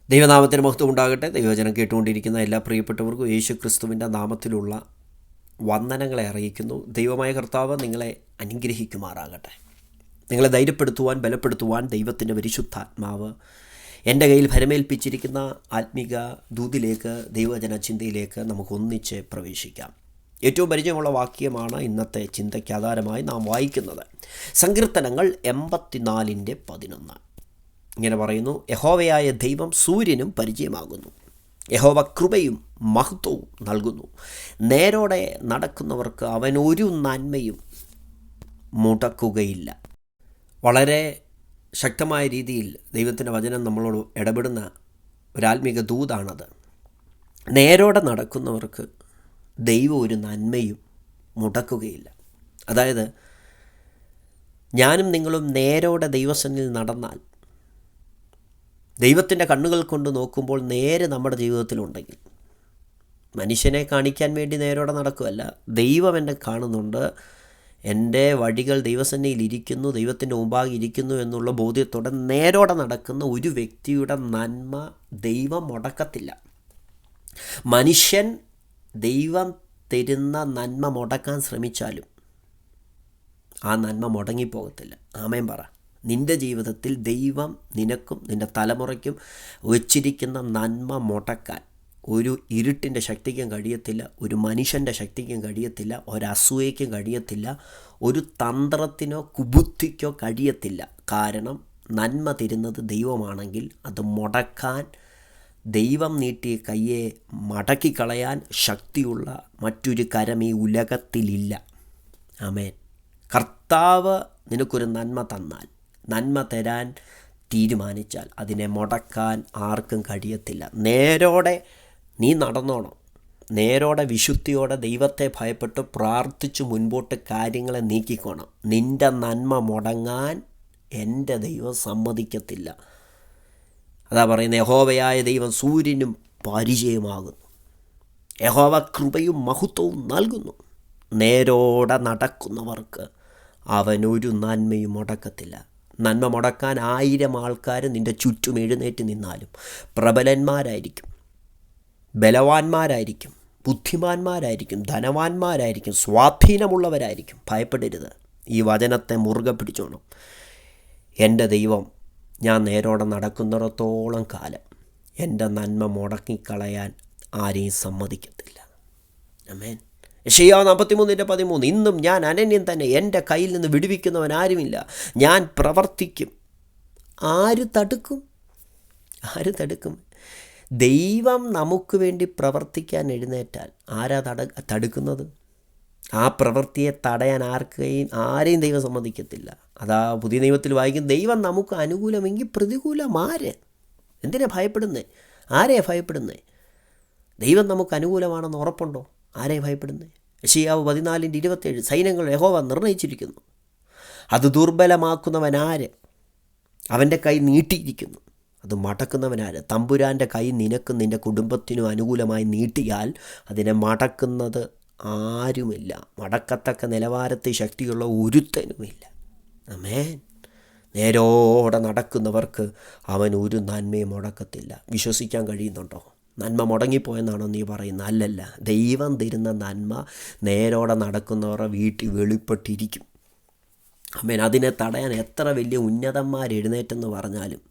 ദൈവനാമത്തിന് മഹത്വം ഉണ്ടാകട്ടെ. ദൈവവചനം കേട്ടുകൊണ്ടിരിക്കുന്ന എല്ലാ പ്രിയപ്പെട്ടവർക്കും യേശു ക്രിസ്തുവിൻ്റെ നാമത്തിലുള്ള വന്ദനങ്ങളെ അറിയിക്കുന്നു. ദൈവമായ കർത്താവ് നിങ്ങളെ അനുഗ്രഹിക്കുമാറാകട്ടെ. നിങ്ങളെ ധൈര്യപ്പെടുത്തുവാൻ, ബലപ്പെടുത്തുവാൻ ദൈവത്തിൻ്റെ പരിശുദ്ധാത്മാവ് എൻ്റെ കയ്യിൽ ഭരമേൽപ്പിച്ചിരിക്കുന്ന ആത്മീക ദൂതിലേക്ക്, ദൈവവചന ചിന്തയിലേക്ക് നമുക്കൊന്നിച്ച് പ്രവേശിക്കാം. ഏറ്റവും പരിചയമുള്ള വാക്യമാണ് ഇന്നത്തെ ചിന്തയ്ക്ക് ആധാരമായി നാം വായിക്കുന്നത്. സങ്കീർത്തനങ്ങൾ 84:11 ഇങ്ങനെ പറയുന്നു: യഹോവയായ ദൈവം സൂര്യനും പരിചയമാകുന്നു, യഹോവ കൃപയും മഹത്വവും നൽകുന്നു. നേരോടെ നടക്കുന്നവർക്ക് അവൻ ഒരു നന്മയും മുടക്കുകയില്ല. വളരെ ശക്തമായ രീതിയിൽ ദൈവത്തിൻ്റെ വചനം നമ്മളോട് ഇടപെടുന്ന ഒരാത്മീക ദൂതാണത്. നേരോടെ നടക്കുന്നവർക്ക് ദൈവം ഒരു നന്മയും മുടക്കുകയില്ല. അതായത് ഞാനും നിങ്ങളും നേരോടെ ദൈവസന്നിധിയിൽ നടന്നാൽ, ദൈവത്തിൻ്റെ കണ്ണുകൾ കൊണ്ട് നോക്കുമ്പോൾ നേരെ നമ്മുടെ ജീവിതത്തിലുണ്ടെങ്കിൽ, മനുഷ്യനെ കാണിക്കാൻ വേണ്ടി നേരോടെ നടക്കുകയല്ല, ദൈവം എന്നെ കാണുന്നുണ്ട്, എൻ്റെ വഴികൾ ദൈവസന്നിധിയിൽ ഇരിക്കുന്നു, ദൈവത്തിൻ്റെ മുമ്പാകെ ഇരിക്കുന്നു എന്നുള്ള ബോധ്യത്തോടെ നേരോടെ നടക്കുന്ന ഒരു വ്യക്തിയുടെ നന്മ ദൈവം മുടക്കത്തില്ല. മനുഷ്യൻ ദൈവം തരുന്ന നന്മ മുടക്കാൻ ശ്രമിച്ചാലും ആ നന്മ മുടങ്ങിപ്പോകത്തില്ല. ആമേൻ പറ. നിൻ്റെ ജീവിതത്തിൽ ദൈവം നിനക്കും നിൻ്റെ തലമുറയ്ക്കും വച്ചിരിക്കുന്ന നന്മ മുടക്കാൻ ഒരു ഇരുട്ടിൻ്റെ ശക്തിക്കും കഴിയത്തില്ല, ഒരു മനുഷ്യൻ്റെ ശക്തിക്കും കഴിയത്തില്ല, ഒരസൂയയ്ക്കും കഴിയത്തില്ല, ഒരു തന്ത്രത്തിനോ കുബുദ്ധിക്കോ കഴിയത്തില്ല. കാരണം നന്മ തരുന്നത് ദൈവമാണെങ്കിൽ അത് മുടക്കാൻ, ദൈവം നീട്ടിയ കയ്യെ മടക്കിക്കളയാൻ ശക്തിയുള്ള മറ്റൊരു കരം ഈ ഉലകത്തിലില്ല. ആമേൻ. കർത്താവ് നിനക്കൊരു നന്മ തന്നാൽ, നന്മ തരാൻ തീരുമാനിച്ചാൽ അതിനെ മുടക്കാൻ ആർക്കും കഴിയത്തില്ല. നേരോടെ നീ നടന്നോണം. നേരോടെ വിശുദ്ധിയോടെ ദൈവത്തെ ഭയപ്പെട്ട് പ്രാർത്ഥിച്ചു മുൻപോട്ട് കാര്യങ്ങളെ നീക്കിക്കോണം. നിൻ്റെ നന്മ മുടങ്ങാൻ എൻ്റെ ദൈവം സമ്മതിക്കത്തില്ല. അതാ പറയുന്നത്, യഹോവയായ ദൈവം സൂര്യനും പരിചയമാകുന്നു, യഹോവ കൃപയും മഹത്വവും നൽകുന്നു. നേരോടെ നടക്കുന്നവർക്ക് അവനൊരു നന്മയും മുടക്കത്തില്ല. നന്മ മുടക്കാൻ 1000 ആൾക്കാർ നിൻ്റെ ചുറ്റും എഴുന്നേറ്റ് നിന്നാലും പ്രബലന്മാരായിരിക്കും, ബലവാന്മാരായിരിക്കും, ബുദ്ധിമാന്മാരായിരിക്കും, ധനവാന്മാരായിരിക്കും, സ്വാധീനമുള്ളവരായിരിക്കും. ഭയപ്പെടരുത്. ഈ വചനത്തെ മുറുകെ പിടിച്ചോണം. എൻ്റെ ദൈവം ഞാൻ നേരോടെ നടക്കുന്നിടത്തോളം കാലം എൻ്റെ നന്മ മുടക്കിക്കളയാൻ ആരെയും സമ്മതിക്കത്തില്ല. ആമേൻ. യെശയ്യാവ് 43:13 ഇന്നും ഞാൻ അനന്യൻ തന്നെ, എൻ്റെ കയ്യിൽ നിന്ന് വിടുവിക്കുന്നവൻ ആരുമില്ല. ഞാൻ പ്രവർത്തിക്കും, ആര് തടുക്കും? ആര് തടുക്കും? ദൈവം നമുക്ക് വേണ്ടി പ്രവർത്തിക്കാൻ എഴുന്നേറ്റാൽ ആരാ തടുക്കുന്നത്? ആ പ്രവൃത്തിയെ തടയാൻ ആരെയും ദൈവം സമ്മതിക്കത്തില്ല. അതാ പുതിയ നിയമത്തിൽ വായിക്കും, ദൈവം നമുക്ക് അനുകൂലമെങ്കിൽ പ്രതികൂലം ആര്? എന്തിനാ ഭയപ്പെടുന്നേ? ആരെയാ ഭയപ്പെടുന്നേ? ദൈവം നമുക്ക് അനുകൂലമാണെന്ന് ഉറപ്പുണ്ടോ? ആരെയും ഭയപ്പെടുന്നേ? യെശയ്യാവ് 14:27 സൈന്യങ്ങൾ യഹോവ നിർണയിച്ചിരിക്കുന്നു, അത് ദുർബലമാക്കുന്നവനാര്? അവൻ്റെ കൈ നീട്ടിയിരിക്കുന്നു, അത് മടക്കുന്നവനാര്? തമ്പുരാൻ്റെ കൈ നിനക്കും നിൻ്റെ കുടുംബത്തിനും അനുകൂലമായി നീട്ടിയാൽ അതിനെ മടക്കുന്നത് ആരുമില്ല. മടക്കത്തക്ക നിലവാരത്തിൽ ശക്തിയുള്ള ഒരുത്തനുമില്ല. ആമേൻ. നേരോടെ നടക്കുന്നവർക്ക് അവൻ ഒരു നന്മയും മുടക്കത്തില്ല. വിശ്വസിക്കാൻ കഴിയുന്നുണ്ടോ? നന്മ മുടങ്ങിപ്പോയെന്നാണോ നീ പറയുന്നത്? അല്ലല്ല. ദൈവം തരുന്ന നന്മ നേരോടെ നടക്കുന്നവരുടെ വീട്ടിൽ വെളിപ്പെട്ടിരിക്കും. ആമേൻ. അതിനെ തടയാൻ എത്ര വലിയ ഉന്നതന്മാർ എഴുന്നേറ്റെന്ന് പറഞ്ഞാലും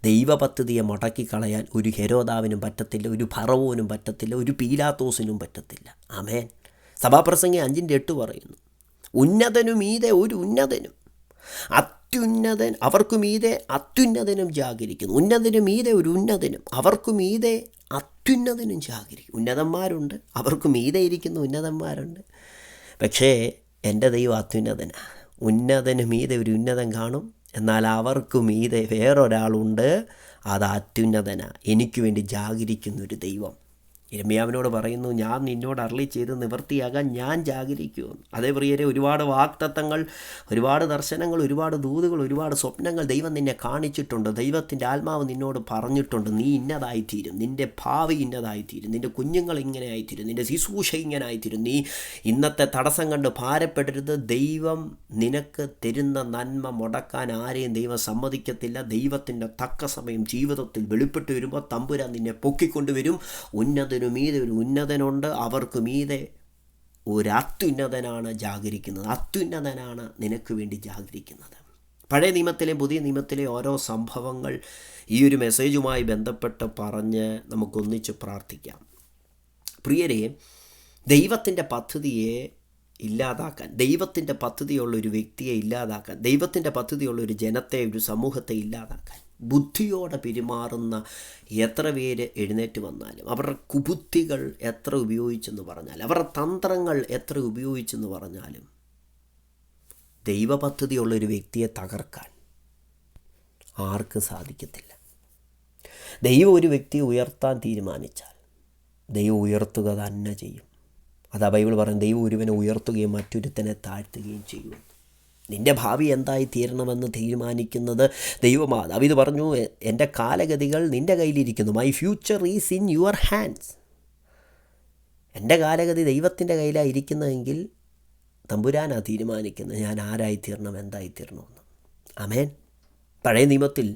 ദൈവപദ്ധതിയെ മുടക്കിക്കളയാൻ ഒരു ഹെരോദാവിനും പറ്റത്തില്ല, ഒരു ഫറവോനും പറ്റത്തില്ല, ഒരു പീലാത്തോസിനും പറ്റത്തില്ല. ആമേൻ. സഭാപ്രസംഗി 5:8 പറയുന്നു, ഉന്നതനു മീതെ ഒരു ഉന്നതനും, അത്യുന്നതൻ അവർക്കു മീതെ അത്യുന്നതനും ജാഗരിക്കുന്നു. ഉന്നതനു മീതെ ഒരു ഉന്നതനും, അവർക്കു മീതെ അത്യുന്നതനും ജാഗരിക്കും. ഉന്നതന്മാരുണ്ട്, അവർക്ക് മീതെ ഇരിക്കുന്ന ഉന്നതന്മാരുണ്ട്. പക്ഷേ എൻ്റെ ദൈവം അത്യുന്നതനാണ്. ഉന്നതന് മീതെ ഒരു ഉന്നതൻ കാണും, എന്നാൽ അവർക്ക് മീതെ വേറൊരാളുണ്ട്, അത് അത്യുന്നതനാണ്. എനിക്ക് വേണ്ടി ജാഗരിക്കുന്നൊരു ദൈവം. യിരെമ്യാവിനോട് പറയുന്നു, ഞാൻ നിന്നോട് അരുളി ചെയ്ത് നിവൃത്തിയാകാൻ ഞാൻ ജാഗരിക്കുമെന്ന്. അതേ പ്രിയരെ, ഒരുപാട് വാഗ്ദത്തങ്ങൾ, ഒരുപാട് ദർശനങ്ങൾ, ഒരുപാട് ദൂതുകൾ, ഒരുപാട് സ്വപ്നങ്ങൾ ദൈവം നിന്നെ കാണിച്ചിട്ടുണ്ട്. ദൈവത്തിൻ്റെ ആത്മാവ് നിന്നോട് പറഞ്ഞിട്ടുണ്ട്, നീ ഇന്നതായിത്തീരും, നിൻ്റെ ഭാവി ഇന്നതായിത്തീരും, നിൻ്റെ കുഞ്ഞുങ്ങൾ ഇങ്ങനെ ആയിത്തീരും, നിൻ്റെ ശുശ്രൂഷ ഇങ്ങനെ ആയിത്തീരും, നീ ഇന്നത്തെ തടസ്സം കണ്ട് ഭാരപ്പെടരുത്. ദൈവം നിനക്ക് തരുന്ന നന്മ മുടക്കാൻ ആരെയും ദൈവം സമ്മതിക്കത്തില്ല. ദൈവത്തിൻ്റെ തക്ക സമയം ജീവിതത്തിൽ വെളിപ്പെട്ട് വരുമ്പോൾ തമ്പുരാൻ നിന്നെ പൊക്കിക്കൊണ്ടുവരും. മീതെ ഒരു ഉന്നതനുണ്ട്, അവർക്ക് മീതെ ഒരു അത്യുന്നതനാണ് ജാഗരിക്കുന്നത്. അത്യുന്നതനാണ് നിനക്ക് വേണ്ടി ജാഗരിക്കുന്നത്. പഴയ നിയമത്തിലെയും പുതിയ നിയമത്തിലെയും ഓരോ സംഭവങ്ങൾ ഈ ഒരു മെസ്സേജുമായി ബന്ധപ്പെട്ട് പറഞ്ഞ് നമുക്കൊന്നിച്ച് പ്രാർത്ഥിക്കാം. പ്രിയരെ, ദൈവത്തിൻ്റെ പദ്ധതിയെ ഇല്ലാതാക്കാൻ, ദൈവത്തിൻ്റെ പദ്ധതിയുള്ളൊരു വ്യക്തിയെ ഇല്ലാതാക്കാൻ, ദൈവത്തിൻ്റെ പദ്ധതിയുള്ളൊരു ജനത്തെ, ഒരു സമൂഹത്തെ ഇല്ലാതാക്കാൻ ബുദ്ധിയോടെ പെരുമാറുന്ന എത്ര പേര് എഴുന്നേറ്റ് വന്നാലും, അവരുടെ കുബുദ്ധികൾ എത്ര ഉപയോഗിച്ചെന്ന് പറഞ്ഞാലും, അവരുടെ തന്ത്രങ്ങൾ എത്ര ഉപയോഗിച്ചെന്ന് പറഞ്ഞാലും, ദൈവപദ്ധതിയുള്ളൊരു വ്യക്തിയെ തകർക്കാൻ ആർക്കും സാധിക്കത്തില്ല. ദൈവം ഒരു വ്യക്തിയെ ഉയർത്താൻ തീരുമാനിച്ചാൽ ദൈവം ഉയർത്തുക തന്നെ ചെയ്യും. അതാ ബൈബിൾ പറയും, ദൈവം ഒരുവനെ ഉയർത്തുകയും മറ്റൊരുത്തനെ താഴ്ത്തുകയും ചെയ്യും. നിൻ്റെ ഭാവി എന്തായി തീരണമെന്ന് തീരുമാനിക്കുന്നത് ദൈവമാണ്. ദാവീദ് പറഞ്ഞു, എൻ്റെ കാലഗതികൾ നിൻ്റെ കയ്യിലിരിക്കുന്നു. My future is in your hands. എൻ്റെ കാലഗതി ദൈവത്തിൻ്റെ കയ്യിലായിരിക്കുന്നതെങ്കിൽ തമ്പുരാനാണ് തീരുമാനിക്കുന്നത് ഞാൻ ആരായിത്തീരണം, എന്തായിത്തീരണമെന്ന്. ആമേൻ. പഴയ നിയമത്തിൽ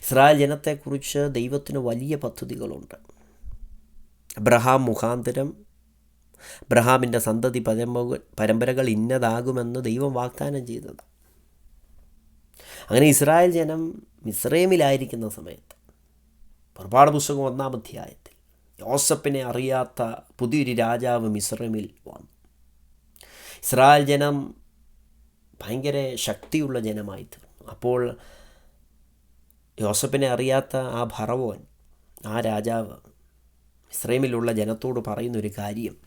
ഇസ്രായേൽ ജനത്തെക്കുറിച്ച് ദൈവത്തിന് വലിയ പദ്ധതികളുണ്ട്. അബ്രഹാം മുഖാന്തരം അബ്രഹാമിൻ്റെ സന്തതി പരമ്പരകൾ ഇന്നതാകുമെന്ന് ദൈവം വാഗ്ദാനം ചെയ്തത്. അങ്ങനെ ഇസ്രായേൽ ജനം മിസ്രൈമിലായിരിക്കുന്ന സമയത്ത്, പുറപ്പാട് പുസ്തകം 1-ാം അധ്യായത്തിൽ, യോസഫിനെ അറിയാത്ത പുതിയൊരു രാജാവ് മിസ്രൈമിൽ വന്നു. ഇസ്രായേൽ ജനം ഭയങ്കര ശക്തിയുള്ള ജനമായി തീർന്നു. അപ്പോൾ യോസഫിനെ അറിയാത്ത ആ ഫറവോൻ, ആ രാജാവ് മിസ്രൈമിലുള്ള ജനത്തോട് പറയുന്നൊരു കാര്യം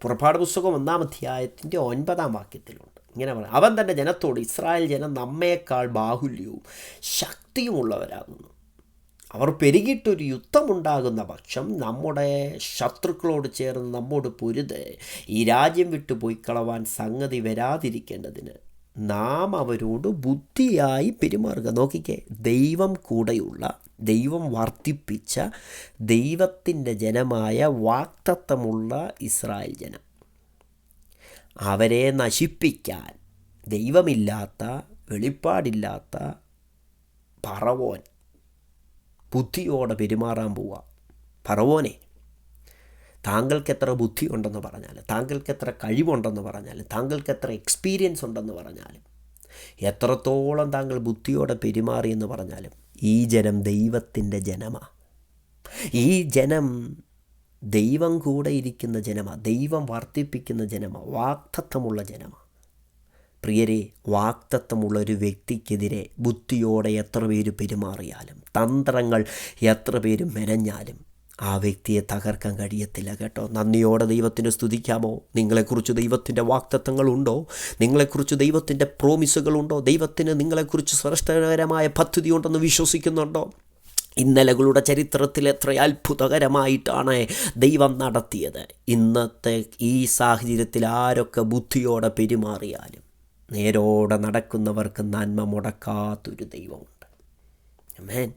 പുറപ്പാട് പുസ്തകം 1-ാം അധ്യായത്തിൻ്റെ 9-ാം വാക്യത്തിലുണ്ട്. ഇങ്ങനെ പറയാം, അവൻ തൻ്റെ ജനത്തോട്, ഇസ്രായേൽ ജനം നമ്മേക്കാൾ ബാഹുല്യവും ശക്തിയുമുള്ളവരാകുന്നു. അവർ പെരുകിയിട്ടൊരു യുദ്ധമുണ്ടാകുന്ന പക്ഷം നമ്മുടെ ശത്രുക്കളോട് ചേർന്ന് നമ്മോട് പൊരുത് ഈ രാജ്യം വിട്ടു പോയി കളവാൻ സംഗതി വരാതിരിക്കേണ്ടതിന് നാം അവരോട് ബുദ്ധിയായി പെരുമാറുക. നോക്കിക്കേ, ദൈവം കൂടെയുള്ള, ദൈവം വർദ്ധിപ്പിച്ച ദൈവത്തിൻ്റെ ജനമായ വാഗ്ദത്തമുള്ള ഇസ്രായേൽ ജനം, അവരെ നശിപ്പിക്കാൻ ദൈവമില്ലാത്ത, വെളിപ്പാടില്ലാത്ത ഫറവോൻ ബുദ്ധിയോടെ പെരുമാറാൻ പോവുക. ഫറവോനെ, താങ്കൾക്ക് എത്ര ബുദ്ധിയുണ്ടെന്ന് പറഞ്ഞാലും, താങ്കൾക്ക് എത്ര കഴിവുണ്ടെന്ന് പറഞ്ഞാലും, താങ്കൾക്ക് എത്ര എക്സ്പീരിയൻസ് ഉണ്ടെന്ന് പറഞ്ഞാലും, എത്രത്തോളം താങ്കൾ ബുദ്ധിയോടെ പെരുമാറിയെന്ന് പറഞ്ഞാലും, ഈ ജനം ദൈവത്തിൻ്റെ ജനമാണ്. ഈ ജനം ദൈവം കൂടെ ഇരിക്കുന്ന ജനമാണ്, ദൈവം വർദ്ധിപ്പിക്കുന്ന ജനമാണ്, വാഗ്ദത്തമുള്ള ജനമാണ്. പ്രിയരെ, വാഗ്ദത്തമുള്ളൊരു വ്യക്തിക്കെതിരെ ബുദ്ധിയോടെ എത്ര പേര് പെരുമാറിയാലും, തന്ത്രങ്ങൾ എത്ര പേര് മെനഞ്ഞാലും ആ വ്യക്തിയെ തകർക്കാൻ കഴിയത്തില്ല കേട്ടോ. നന്ദിയോടെ ദൈവത്തിനെ സ്തുതിക്കാമോ? നിങ്ങളെക്കുറിച്ച് ദൈവത്തിൻ്റെ വാഗ്ദത്തങ്ങളുണ്ടോ? നിങ്ങളെക്കുറിച്ച് ദൈവത്തിൻ്റെ പ്രോമിസുകളുണ്ടോ? ദൈവത്തിന് നിങ്ങളെക്കുറിച്ച് ശ്രേഷ്ഠകരമായ പദ്ധതി ഉണ്ടെന്ന് വിശ്വസിക്കുന്നുണ്ടോ? ഇന്നലകളുടെ ചരിത്രത്തിൽ എത്ര അത്ഭുതകരമായിട്ടാണ് ദൈവം നടത്തിയത്. ഇന്നത്തെ ഈ സാഹചര്യത്തിൽ ആരൊക്കെ ബുദ്ധിയോടെ പെരുമാറിയാലും നേരോടെ നടക്കുന്നവർക്ക് നന്മ മുടക്കാത്തൊരു ദൈവമുണ്ട്. ആമേൻ.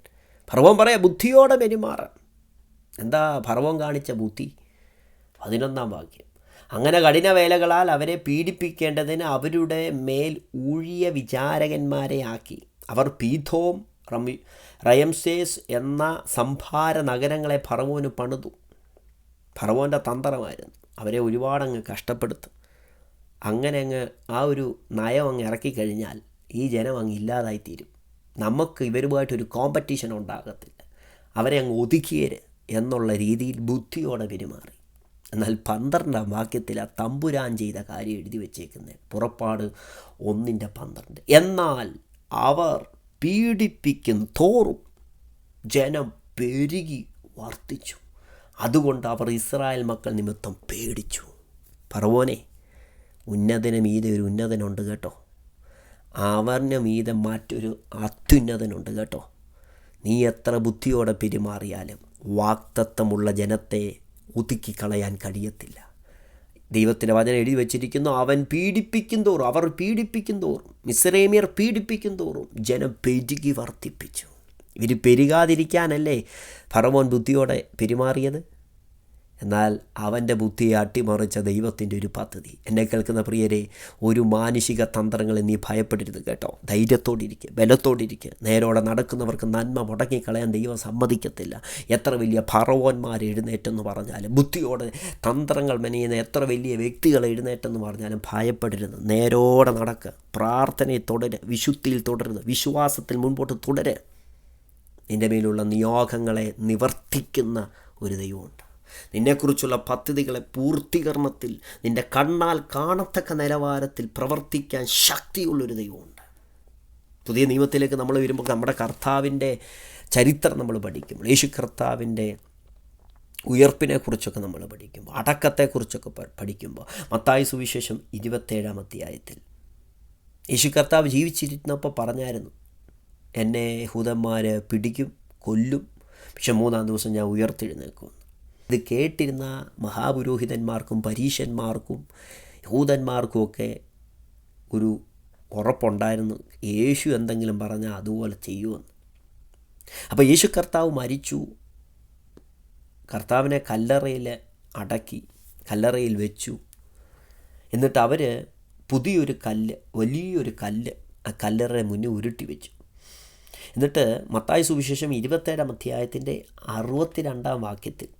ഫറവോൻ പറയാം, ബുദ്ധിയോടെ പെരുമാറാം. എന്താ ഫറവോൻ കാണിച്ച ബുദ്ധി? 11-ാം വാക്യം, അങ്ങനെ കഠിന വേലകളാൽ അവരെ പീഡിപ്പിക്കേണ്ടതിന് അവരുടെ മേൽ ഊഴിയ വിചാരകന്മാരെ ആക്കി. അവർ പീഥോം, റയംസേസ് എന്ന സംഭാര നഗരങ്ങളെ ഫറവോന് പണിതു. ഫറവോൻ്റെ തന്ത്രമായിരുന്നു അവരെ ഒരുപാടങ്ങ് കഷ്ടപ്പെടുത്തും. അങ്ങനെ ആ ഒരു നയം അങ്ങ് ഇറക്കിക്കഴിഞ്ഞാൽ ഈ ജനം അങ്ങ് ഇല്ലാതായിത്തീരും. നമുക്ക് ഇവരുമായിട്ടൊരു കോമ്പറ്റീഷൻ ഉണ്ടാകത്തില്ല, അവരെ അങ്ങ് ഒതുക്കിയേര് എന്നുള്ള രീതിയിൽ ബുദ്ധിയോടെ പെരുമാറി. എന്നാൽ 12-ാം വാക്യത്തിൽ ആ തമ്പുരാൻ ചെയ്ത കാര്യം എഴുതി വച്ചേക്കുന്നത്, പുറപ്പാട് 1:12. എന്നാൽ അവർ പീഡിപ്പിക്കും തോറും ജനം പെരുകി വർദ്ധിച്ചു, അതുകൊണ്ട് അവർ ഇസ്രായേൽ മക്കൾ നിമിത്തം പേടിച്ചു. ഫറവോനെ, ഉന്നതന് മീതെ ഒരു ഉന്നതനുണ്ട് കേട്ടോ. അവന് മീതെ മറ്റൊരു അത്യുന്നതനുണ്ട് കേട്ടോ. നീ എത്ര ബുദ്ധിയോടെ പെരുമാറിയാലും വാഗ്ദത്തമുള്ള ജനത്തെ ഒതുക്കിക്കളയാൻ കഴിയത്തില്ല. ദൈവത്തിൻ്റെ വചനം എഴുതി വച്ചിരിക്കുന്നു, അവൻ പീഡിപ്പിക്കും തോറും, അവർ പീഡിപ്പിക്കും തോറും, മിസ്രൈമ്യർ പീഡിപ്പിക്കും തോറും ജനം പെരുകി വർദ്ധിപ്പിച്ചു. ഇവർ പെരുകാതിരിക്കാനല്ലേ ഫറവോൻ ബുദ്ധിയോടെ പെരുമാറിയത്? എന്നാൽ അവൻ്റെ ബുദ്ധിയെ അട്ടിമറിച്ച ദൈവത്തിൻ്റെ ഒരു പദ്ധതി. എന്നെ കേൾക്കുന്ന പ്രിയരെ, ഒരു മാനുഷിക തന്ത്രങ്ങളെ നീ ഭയപ്പെടരുത് കേട്ടോ. ധൈര്യത്തോടിരിക്കുക, ബലത്തോടിരിക്കുക. നേരോടെ നടക്കുന്നവർക്ക് നന്മ മുടങ്ങിക്കളയാൻ ദൈവം സമ്മതിക്കത്തില്ല. എത്ര വലിയ ഫറവോന്മാർ എഴുന്നേറ്റെന്ന് പറഞ്ഞാലും, ബുദ്ധിയോടെ തന്ത്രങ്ങൾ മെനയുന്ന എത്ര വലിയ വ്യക്തികൾ എഴുന്നേറ്റെന്ന് പറഞ്ഞാലും ഭയപ്പെടരുത്. നേരോടെ നടക്കുക, പ്രാർത്ഥനയിൽ തുടരുക, വിശുദ്ധിയിൽ തുടരുക, വിശ്വാസത്തിൽ മുൻപോട്ട് തുടരുക. നിൻ്റെ മേലുള്ള നിയോഗങ്ങളെ നിവർത്തിക്കുന്ന ഒരു ദൈവമുണ്ട്. നിന്നെക്കുറിച്ചുള്ള പദ്ധതികളെ പൂർത്തീകരണത്തിൽ നിൻ്റെ കണ്ണാൽ കാണത്തക്ക നിലവാരത്തിൽ പ്രവർത്തിക്കാൻ ശക്തിയുള്ളൊരു ദൈവമുണ്ട്. പുതിയ നിയമത്തിലേക്ക് നമ്മൾ വരുമ്പോൾ നമ്മുടെ കർത്താവിൻ്റെ ചരിത്രം നമ്മൾ പഠിക്കുമ്പോൾ, യേശു കർത്താവിൻ്റെ ഉയർപ്പിനെക്കുറിച്ചൊക്കെ നമ്മൾ പഠിക്കുമ്പോൾ, അടക്കത്തെക്കുറിച്ചൊക്കെ പഠിക്കുമ്പോൾ, മത്തായി സുവിശേഷം 27-ാം അധ്യായത്തിൽ യേശു കർത്താവ് ജീവിച്ചിരുന്നപ്പോൾ പറഞ്ഞായിരുന്നു, എന്നെ യഹൂദന്മാർ പിടിക്കും, കൊല്ലും, പക്ഷെ 3-ാം ദിവസം ഞാൻ ഉയർത്തെഴുന്നേൽക്കും. ഇത് കേട്ടിരുന്ന മഹാപുരോഹിതന്മാർക്കും പരീശന്മാർക്കും യഹൂദന്മാർക്കുമൊക്കെ ഒരു ഉറപ്പുണ്ടായിരുന്നു, യേശു എന്തെങ്കിലും പറഞ്ഞാൽ അതുപോലെ ചെയ്യുമെന്ന്. അപ്പോൾ യേശു കർത്താവ് മരിച്ചു. കർത്താവിനെ കല്ലറയിൽ അടക്കി, കല്ലറയിൽ വെച്ചു. എന്നിട്ട് അവർ പുതിയൊരു കല്ല്, വലിയൊരു കല്ല് ആ കല്ലറയുടെ മുന്നിൽ ഉരുട്ടി വെച്ചു. എന്നിട്ട് മത്തായി സുവിശേഷം 27-ാം അധ്യായത്തിൻ്റെ 62-ാം വാക്യത്തിൽ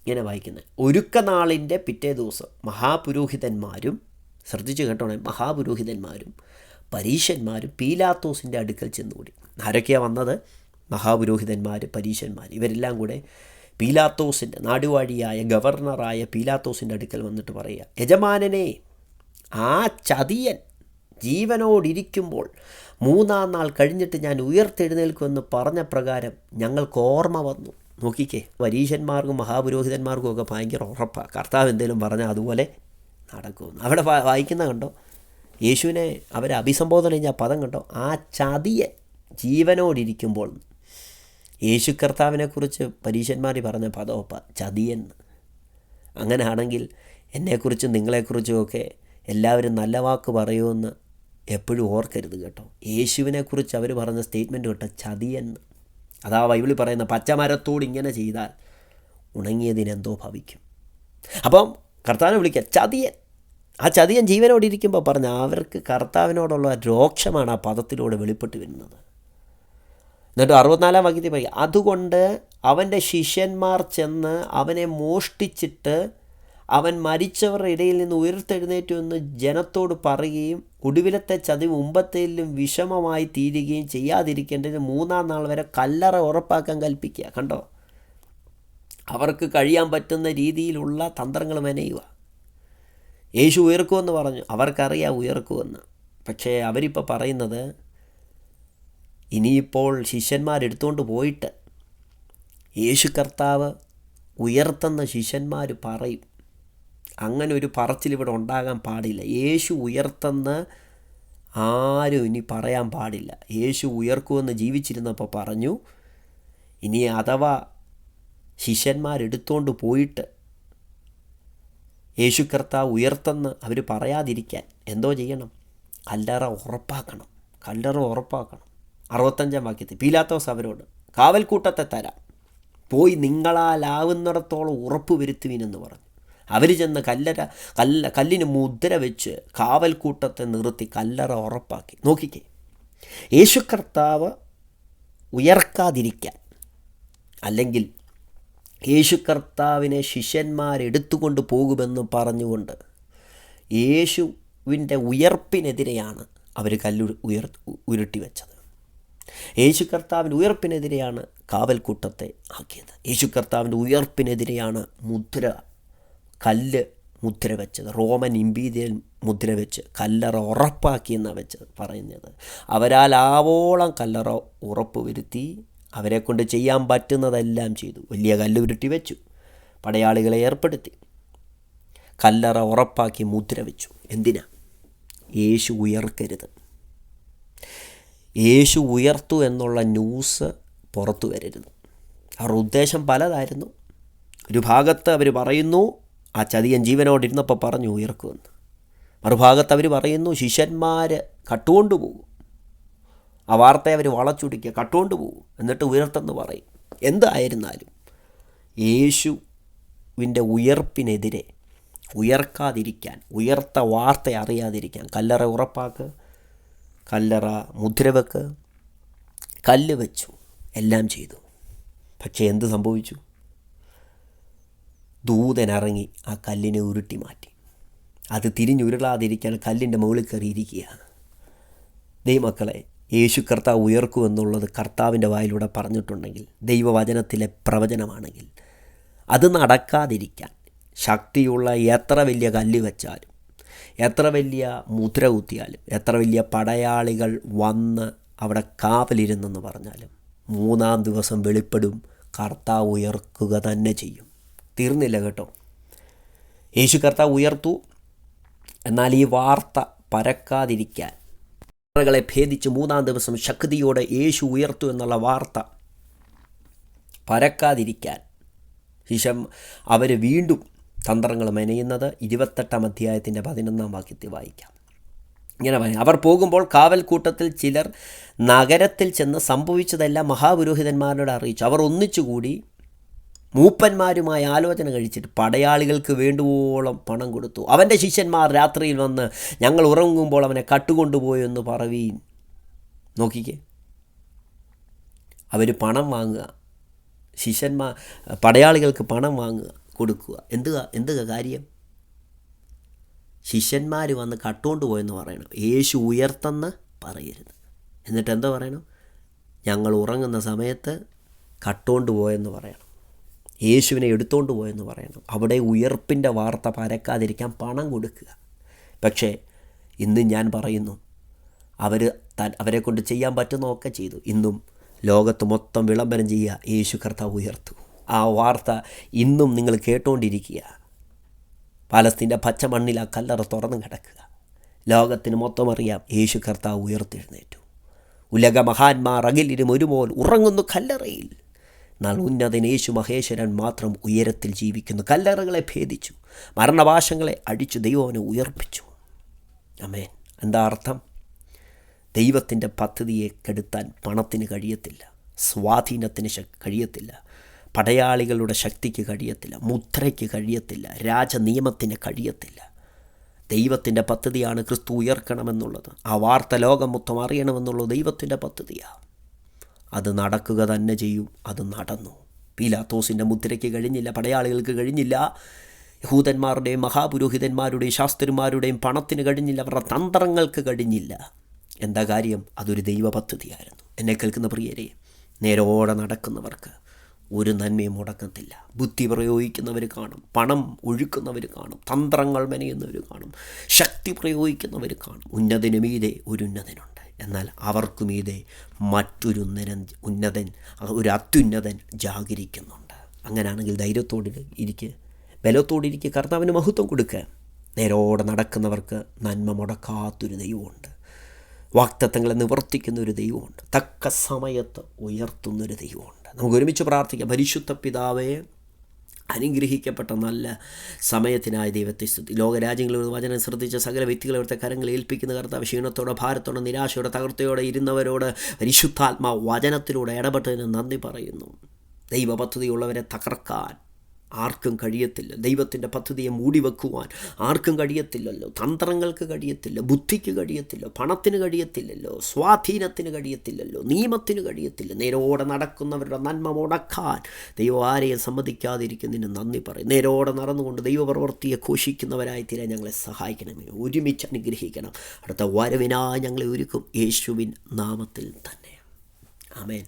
ഇങ്ങനെ വായിക്കുന്നത്, ഒരുക്കനാളിൻ്റെ പിറ്റേ ദിവസം മഹാപുരോഹിതന്മാരും, ശ്രദ്ധിച്ച് കേട്ടോണേ, മഹാപുരോഹിതന്മാരും പരീശന്മാരും പീലാത്തോസിൻ്റെ അടുക്കൽ ചെന്നുകൂടി. ആരൊക്കെയാണ് വന്നത്? മഹാപുരോഹിതന്മാർ, പരീശന്മാർ. ഇവരെല്ലാം കൂടെ പീലാത്തോസിൻ്റെ, നാടുവാഴിയായ ഗവർണറായ പീലാത്തോസിൻ്റെ അടുക്കൽ വന്നിട്ട് പറയുക, യജമാനനെ, ആ ചതിയൻ ജീവനോടിരിക്കുമ്പോൾ 3-ാം നാൾ കഴിഞ്ഞിട്ട് ഞാൻ ഉയർത്തെഴുന്നേൽക്കുമെന്ന് പറഞ്ഞ പ്രകാരം ഞങ്ങൾക്ക് ഓർമ്മ വന്നു. നോക്കിക്കേ, പരീശന്മാർക്കും മഹാപുരോഹിതന്മാർക്കും ഒക്കെ ഭയങ്കര ഉറപ്പാണ്, കർത്താവ് എന്തെങ്കിലും പറഞ്ഞാൽ അതുപോലെ നടക്കുമെന്ന്. അവിടെ വായിക്കുന്ന കണ്ടോ, യേശുവിനെ അവരെ അഭിസംബോധന കഴിഞ്ഞ പദം കണ്ടോ, ആ ചതിയൻ ജീവനോടിരിക്കുമ്പോൾ. യേശു കർത്താവിനെക്കുറിച്ച് പരീശന്മാർ പറഞ്ഞ പദമൊപ്പ ചതിയൻ. അങ്ങനെയാണെങ്കിൽ എന്നെക്കുറിച്ചും നിങ്ങളെക്കുറിച്ചുമൊക്കെ എല്ലാവരും നല്ല വാക്ക് പറയുമെന്ന് എപ്പോഴും ഓർക്കരുത് കേട്ടോ. യേശുവിനെക്കുറിച്ച് അവർ പറഞ്ഞ സ്റ്റേറ്റ്മെൻറ്റ് കേട്ടോ, ചതിയെന്ന്. അതാ ബൈബിളിൽ പറയുന്ന പച്ചമരത്തോട് ഇങ്ങനെ ചെയ്താൽ ഉണങ്ങിയതിനെന്തോ ഭവിക്കും. അപ്പം കർത്താവിനെ വിളിക്കുക ചതിയൻ. ആ ചതിയൻ ജീവനോടിരിക്കുമ്പോൾ പറഞ്ഞ അവർക്ക് കർത്താവിനോടുള്ള രോക്ഷമാണ് ആ പദത്തിലൂടെ വെളിപ്പെട്ട് വരുന്നത്. എന്നിട്ട് 64-ാം വാക്യത്തിൽ പറയും, അതുകൊണ്ട് അവൻ്റെ ശിഷ്യന്മാർ ചെന്ന് അവനെ മോഷ്ടിച്ചിട്ട് അവൻ മരിച്ചവരുടെ ഇടയിൽ നിന്ന് ഉയർത്തെഴുന്നേറ്റു എന്ന് ജനത്തോട് പറയുകയും ഒടുവിലത്തെ ചതിവ് മുമ്പത്തേലും വിഷമമായി തീരുകയും ചെയ്യാതിരിക്കേണ്ടതിന് 3-ാം നാൾ വരെ കല്ലറ ഉറപ്പാക്കാൻ കൽപ്പിക്കുക. കണ്ടോ, അവർക്ക് കഴിയാൻ പറ്റുന്ന രീതിയിലുള്ള തന്ത്രങ്ങൾ മെനയുക. യേശു ഉയർക്കുമെന്ന് പറഞ്ഞു, അവർക്കറിയാം ഉയർക്കുമെന്ന്. പക്ഷേ അവരിപ്പോൾ പറയുന്നത്, ഇനിയിപ്പോൾ ശിഷ്യന്മാരെടുത്തുകൊണ്ട് പോയിട്ട് യേശു കർത്താവ് ഉയർത്തെന്ന് ശിഷ്യന്മാർ പറയും. അങ്ങനെ ഒരു പറച്ചിലിവിടെ ഉണ്ടാകാൻ പാടില്ല. യേശു ഉയർത്തെന്ന് ആരും ഇനി പറയാൻ പാടില്ല. യേശു ഉയർക്കുമെന്ന് ജീവിച്ചിരുന്നപ്പോൾ പറഞ്ഞു. ഇനി അഥവാ ശിഷ്യന്മാരെടുത്തുകൊണ്ട് പോയിട്ട് യേശു കർത്താവ് ഉയർത്തെന്ന് അവർ പറയാതിരിക്കാൻ എന്തോ ചെയ്യണം? കല്ലറ ഉറപ്പാക്കണം. കല്ലറ ഉറപ്പാക്കണം. 65-ാം വാക്യത്തിൽ പീലാത്തോസ് അവരോട്, കാവൽക്കൂട്ടത്തെ തരാം, പോയി നിങ്ങളാലാവുന്നിടത്തോളം ഉറപ്പ് വരുത്തുവീനെന്ന് പറഞ്ഞു. അവർ ചെന്ന് കല്ലിന് മുദ്ര വെച്ച് കാവൽക്കൂട്ടത്തെ നിർത്തി കല്ലറ ഉറപ്പാക്കി. നോക്കിക്കേ, യേശു കർത്താവ് ഉയർക്കാതിരിക്കാൻ, അല്ലെങ്കിൽ യേശു കർത്താവിനെ ശിഷ്യന്മാരെടുത്തുകൊണ്ട് പോകുമെന്ന് പറഞ്ഞുകൊണ്ട് യേശുവിൻ്റെ ഉയർപ്പിനെതിരെയാണ് അവർ ഉരുട്ടി വെച്ചത്. യേശു കർത്താവിൻ്റെ ഉയർപ്പിനെതിരെയാണ് കാവൽക്കൂട്ടത്തെ ആക്കിയത്. യേശു കർത്താവിൻ്റെ ഉയർപ്പിനെതിരെയാണ് കല്ല് മുദ്ര വെച്ചത്. റോമൻ ഇമ്പീരിയൽ മുദ്ര വെച്ച് കല്ലറ ഉറപ്പാക്കിയെന്നാണ് വെച്ചത് പറയുന്നത്. അവരാൽ ആവോളം കല്ലറ ഉറപ്പ് വരുത്തി അവരെക്കൊണ്ട് ചെയ്യാൻ പറ്റുന്നതെല്ലാം ചെയ്തു. വലിയ കല്ല് ഉരുട്ടി വെച്ചു, പടയാളികളെ ഏർപ്പെടുത്തി, കല്ലറ ഉറപ്പാക്കി മുദ്ര വെച്ചു. എന്തിനാ? യേശു ഉയർക്കരുത്. യേശു ഉയർത്തു എന്നുള്ള ന്യൂസ് പുറത്തു വരരുത്. അവരുടെ ഉദ്ദേശം പലതായിരുന്നു. ഒരു ഭാഗത്ത് അവർ പറയുന്നു ആ ചതിയൻ ജീവനോടിരുന്നപ്പോൾ പറഞ്ഞു ഉയർക്കുമെന്ന്. മറുഭാഗത്ത് അവർ പറയുന്നു ശിഷ്യന്മാർ കട്ടുകൊണ്ട് പോകും. ആ വാർത്തയെ അവർ വളച്ചൊടിക്കുക, കട്ടുകൊണ്ട് പോകും, എന്നിട്ട് ഉയർത്തെന്ന് പറയും. എന്തായിരുന്നാലും യേശുവിൻ്റെ ഉയർപ്പിനെതിരെ ഉയർക്കാതിരിക്കാൻ, ഉയർത്ത വാർത്ത അറിയാതിരിക്കാൻ കല്ലറ ഉറപ്പാക്കുക, കല്ലറ മുദ്രവെക്ക്, കല്ല് വെച്ചു, എല്ലാം ചെയ്തു. പക്ഷേ എന്ത് സംഭവിച്ചു? ദൂതനിറങ്ങി ആ കല്ലിനെ ഉരുട്ടി മാറ്റി. അത് തിരിഞ്ഞുരുളാതിരിക്കാൻ കല്ലിൻ്റെ മുകളിൽ കയറിയിരിക്കുക. ദൈവമക്കളെ, യേശു കർത്താവ് ഉയർക്കുമെന്നുള്ളത് കർത്താവിൻ്റെ വായിലൂടെ പറഞ്ഞിട്ടുണ്ടെങ്കിൽ, ദൈവവചനത്തിലെ പ്രവചനമാണെങ്കിൽ, അത് നടക്കാതിരിക്കാൻ ശക്തിയുള്ള എത്ര വലിയ കല്ല് വെച്ചാലും, എത്ര വലിയ മുദ്ര കുത്തിയാലും, എത്ര വലിയ പടയാളികൾ വന്ന് അവിടെ കാവലിരുന്നെന്ന് പറഞ്ഞാലും, 3-ാം ദിവസം വെളിപ്പെടും, കർത്താവ് ഉയർക്കുക തന്നെ ചെയ്യും. തീർന്നില്ല കേട്ടോ. യേശു കർത്താവ് ഉയർത്തു. എന്നാൽ ഈ വാർത്ത പരക്കാതിരിക്കാൻ, കളെ ഭേദിച്ച് 3-ാം ദിവസം ശക്തിയോടെ യേശു ഉയർത്തു എന്നുള്ള വാർത്ത പരക്കാതിരിക്കാൻ അവർ വീണ്ടും തന്ത്രങ്ങൾ മെനയുന്നത് 28-ാം അധ്യായത്തിൻ്റെ 11-ാം വാക്യത്തിൽ വായിക്കാം. ഇങ്ങനെ പറയും, അവർ പോകുമ്പോൾ കാവൽക്കൂട്ടത്തിൽ ചിലർ നഗരത്തിൽ ചെന്ന് സംഭവിച്ചതെല്ലാം മഹാപുരോഹിതന്മാരോട് അറിയിച്ചു. അവർ ഒന്നിച്ചുകൂടി മൂപ്പന്മാരുമായി ആലോചന കഴിച്ചിട്ട് പടയാളികൾക്ക് വേണ്ടുവോളം പണം കൊടുത്തു. അവൻ്റെ ശിഷ്യന്മാർ രാത്രിയിൽ വന്ന് ഞങ്ങൾ ഉറങ്ങുമ്പോൾ അവനെ കട്ടുകൊണ്ടുപോയെന്ന് പറവീൻ. നോക്കിക്കേ, അവർ പണം വാങ്ങുക, പടയാളികൾക്ക് പണം വാങ്ങുക, കൊടുക്കുക. എന്തുക കാര്യം? ശിഷ്യന്മാർ വന്ന് കട്ടുകൊണ്ട് പോയെന്ന് പറയണം. യേശു ഉയർത്തെന്ന് പറയരുത്. എന്നിട്ട് എന്താ പറയണം? ഞങ്ങൾ ഉറങ്ങുന്ന സമയത്ത് കട്ടുകൊണ്ട് പോയെന്ന് പറയണം. യേശുവിനെ എടുത്തുകൊണ്ട് പോയെന്ന് പറയണം. അവിടെ ഉയർപ്പിൻ്റെ വാർത്ത പരക്കാതിരിക്കാൻ പണം കൊടുക്കുക. പക്ഷേ ഇന്ന് ഞാൻ പറയുന്നു, അവരെ കൊണ്ട് ചെയ്യാൻ പറ്റുന്നതൊക്കെ ചെയ്തു. ഇന്നും ലോകത്ത് മൊത്തം വിളംബരം ചെയ്യുക, യേശു കർത്താവ് ഉയർത്തു. ആ വാർത്ത ഇന്നും നിങ്ങൾ കേട്ടുകൊണ്ടിരിക്കുക. പാലസ്തീൻ്റെ പച്ച മണ്ണിൽ ആ കല്ലറ തുറന്നു കിടക്കുക. ലോകത്തിന് മൊത്തം അറിയാം, യേശു കർത്താവ് ഉയർത്തെഴുന്നേറ്റു. ഉലക മഹാന്മാർ അഖിലിനും ഒരുപോലെ ഉറങ്ങുന്നു കല്ലറയിൽ. എന്നാൽ ഉന്നതൻ യേശു മഹേശ്വരൻ മാത്രം ഉയരത്തിൽ ജീവിക്കുന്നു. കല്ലറകളെ ഭേദിച്ചു, മരണപാശങ്ങളെ അടിച്ചു, ദൈവനെ ഉയർപ്പിച്ചു. ആമേൻ. എന്താ അർത്ഥം? ദൈവത്തിൻ്റെ പദ്ധതിയെ കെടുത്താൻ പണത്തിന് കഴിയത്തില്ല, സ്വാധീനത്തിന് കഴിയത്തില്ല, പടയാളികളുടെ ശക്തിക്ക് കഴിയത്തില്ല, മുദ്രയ്ക്ക് കഴിയത്തില്ല, രാജനിയമത്തിന് കഴിയത്തില്ല. ദൈവത്തിൻ്റെ പദ്ധതിയാണ് ക്രിസ്തു ഉയർക്കണമെന്നുള്ളത്. ആ വാർത്ത ലോകം മൊത്തം അറിയണമെന്നുള്ളത് ദൈവത്തിൻ്റെ പദ്ധതിയാണ്. അത് നടക്കുക തന്നെ ചെയ്യും. അത് നടന്നു. പീലാത്തോസിൻ്റെ മുദ്രയ്ക്ക് കഴിഞ്ഞില്ല, പടയാളികൾക്ക് കഴിഞ്ഞില്ല, യഹൂദന്മാരുടെയും മഹാപുരോഹിതന്മാരുടെയും ശാസ്ത്രിമാരുടെയും പണത്തിന് കഴിഞ്ഞില്ല, അവരുടെ തന്ത്രങ്ങൾക്ക് കഴിഞ്ഞില്ല. എന്താ കാര്യം? അതൊരു ദൈവ പദ്ധതിയായിരുന്നു. എന്നെ കേൾക്കുന്ന പ്രിയരെ, നേരോടെ നടക്കുന്നവർക്ക് ഒരു നന്മയും മുടക്കത്തില്ല. ബുദ്ധി പ്രയോഗിക്കുന്നവർ കാണും, പണം ഒഴുക്കുന്നവർ കാണും, തന്ത്രങ്ങൾ മെനയുന്നവർ കാണും, ശക്തി പ്രയോഗിക്കുന്നവർ കാണും. ഉന്നതനു മീതെ ഒരു ഉന്നതനുണ്ട്. എന്നാൽ അവർക്ക് മീതെ മറ്റൊരു ഉന്നതൻ, ഒരു അത്യുന്നതൻ ജാഗരിക്കുന്നുണ്ട്. അങ്ങനെയാണെങ്കിൽ ധൈര്യത്തോടെ ഇരിക്കുക, ബലത്തോടിരിക്കുക, കർത്താവിന് മഹത്വം കൊടുക്കുക. നേരോടെ നടക്കുന്നവർക്ക് നന്മ മുടക്കാത്തൊരു ദൈവമുണ്ട്. വാഗ്ദത്തങ്ങളെ നിവർത്തിക്കുന്ന ഒരു ദൈവമുണ്ട്. തക്ക സമയത്ത് ഉയർത്തുന്നൊരു ദൈവമുണ്ട്. നമുക്ക് ഒരുമിച്ച് പ്രാർത്ഥിക്കാം. പരിശുദ്ധ പിതാവേ, അനുഗ്രഹിക്കപ്പെട്ട നല്ല സമയത്തിനായ ദൈവത്തെ സ്തുതി. ലോകരാജ്യങ്ങളിൽ വചനം ശ്രദ്ധിച്ച സകല വ്യക്തികളെ അവിടുത്തെ കരങ്ങളിൽ ഏൽപ്പിക്കുന്ന കർത്താവ്, ക്ഷീണത്തോടെ, ഭാരത്തോടെ, നിരാശയോടെ, തകർച്ചയോടെ ഇരുന്നവരോട് പരിശുദ്ധാത്മാ വചനത്തിലൂടെ ഇടപെട്ടതിന് നന്ദി പറയുന്നു. ദൈവ പദ്ധതിയുള്ളവരെ തകർക്കാൻ ആർക്കും കഴിയത്തില്ല. ദൈവത്തിൻ്റെ പദ്ധതിയെ മൂടി വെക്കുവാൻ ആർക്കും കഴിയത്തില്ലല്ലോ. തന്ത്രങ്ങൾക്ക് കഴിയത്തില്ല, ബുദ്ധിക്ക് കഴിയത്തില്ല, പണത്തിന് കഴിയത്തില്ലല്ലോ, സ്വാധീനത്തിന് കഴിയത്തില്ലല്ലോ, നിയമത്തിന് കഴിയത്തില്ല. നേരോടെ നടക്കുന്നവരുടെ നന്മ മുടക്കാൻ ദൈവം ആരെയും സമ്മതിക്കാതിരിക്കുന്നതിന് നന്ദി പറയും. നേരോടെ നടന്നുകൊണ്ട് ദൈവപ്രവൃത്തിയെ ഘോഷിക്കുന്നവരായി തീരാൻ ഞങ്ങളെ സഹായിക്കണമേ. ഒരുമിച്ച് അനുഗ്രഹിക്കണം. അടുത്ത വരവിനായി ഞങ്ങളെ ഒരുക്കും യേശുവിൻ നാമത്തിൽ തന്നെ. ആമേൻ.